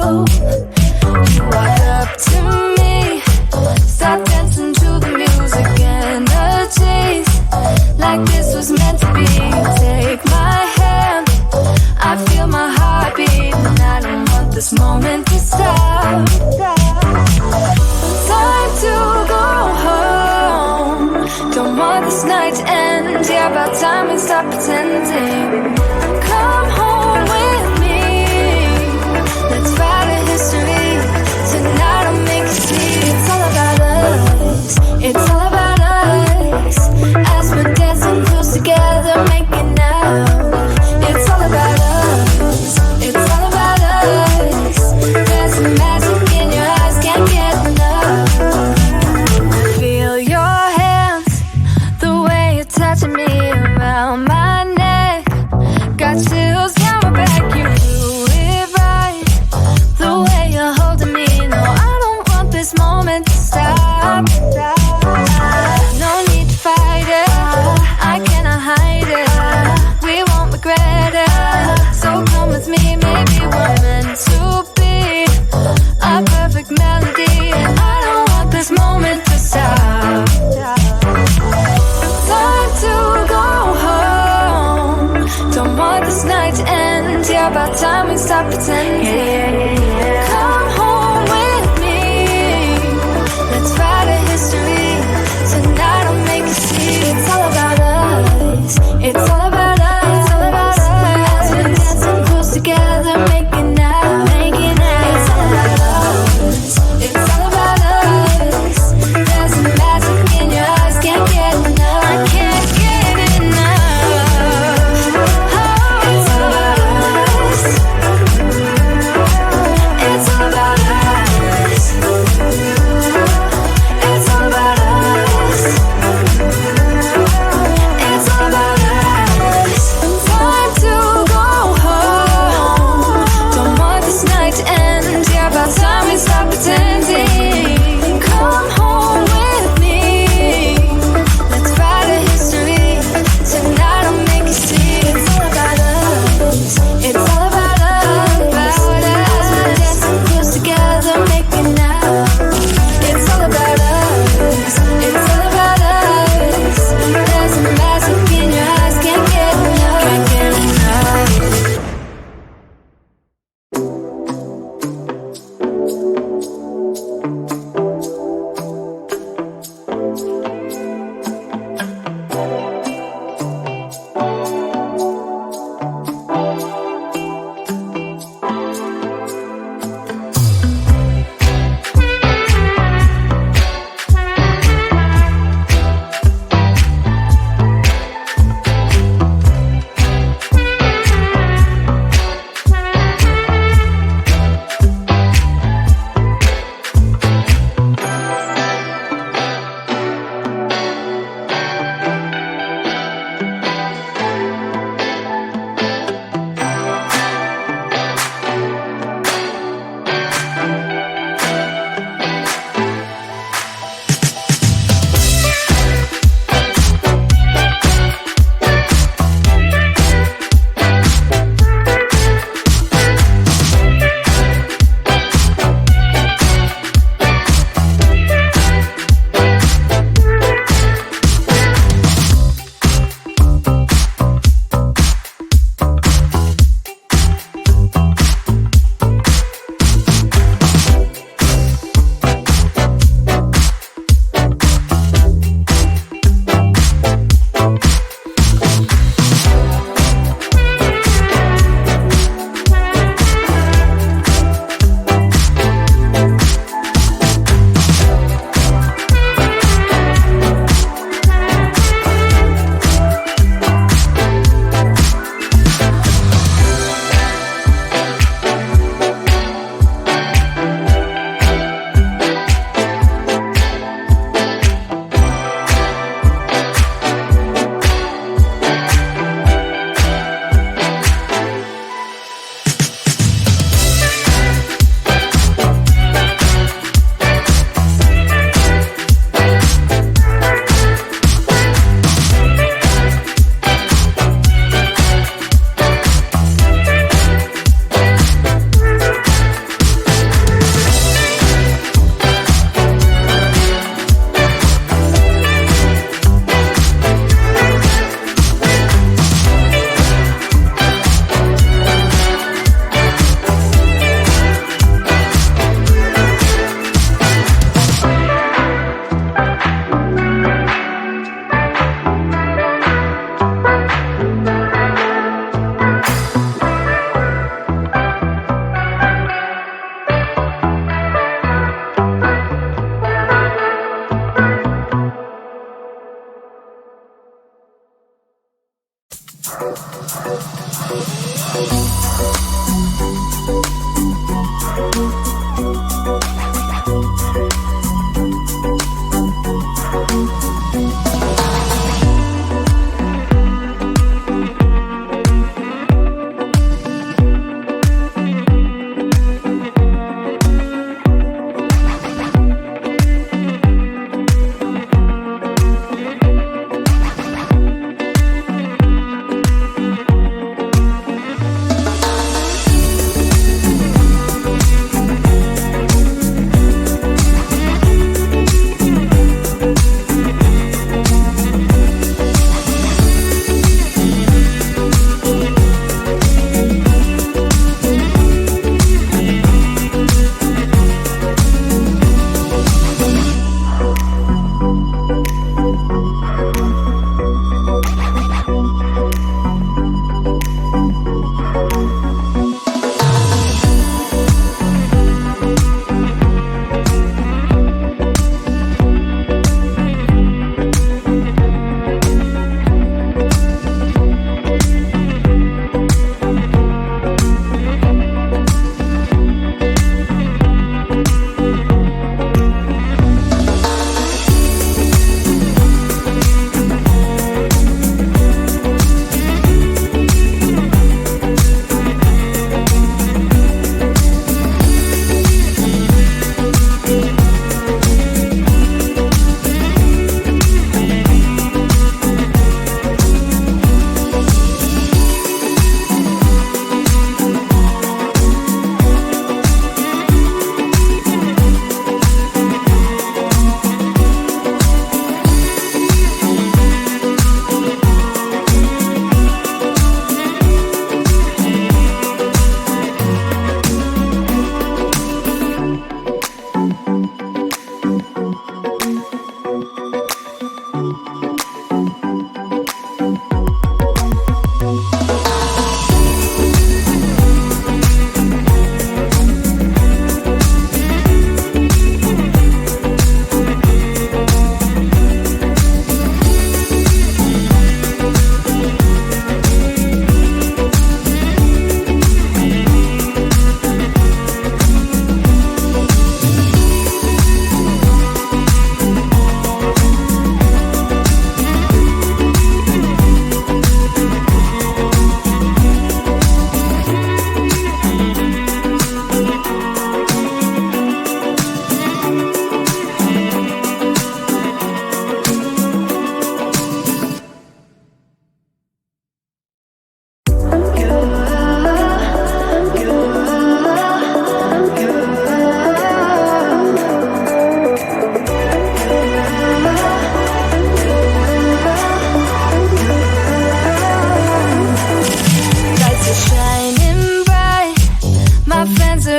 You walk up to me, start dancing to the music and the chase, like this was meant to be. Take my hand, I feel my heart beat, and I don't want this moment to stop. Time to go home, don't want this night to end. Yeah, about time we stop pretending. Come home with me, let's write a history. Tonight I'll make you see. It's all about us, it's all about us. As we're dancing close together, making out. It's all about us, it's all about us. There's some magic in your eyes, can't get enough. Feel your hands, the way you're touching me around my neck.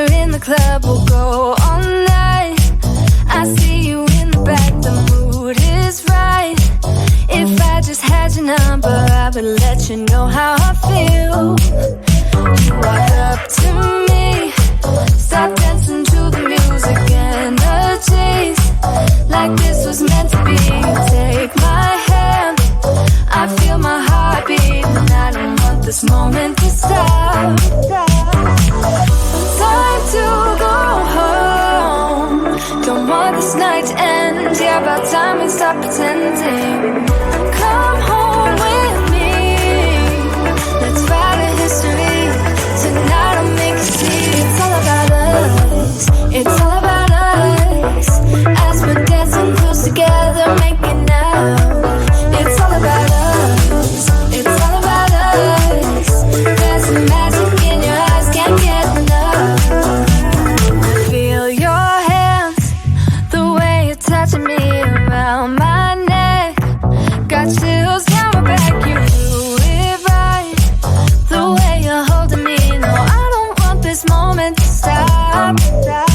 we're in the club, we'll go all night. I see you in the back, the mood is right. If I just had your number, I would let you know how I feel. You walk up to me, start dancing to the music, energies like this was meant to be. Take my hand, I feel my heart beat, and I don't want this moment to stop. Time to go home, don't want this night to end. Yeah, about time we stop pretending. Come home with me, let's write a history. Tonight I'll make you see. It's all about us, it's all about us. As we're dancing close together, making out. It's all about us, it's all about us. There's some magic in your eyes, can't get enough. Feel your hands, the way you're touching me around my neck. Got chills down my back, you do it right. The way you're holding me, no, I don't want this moment to stop.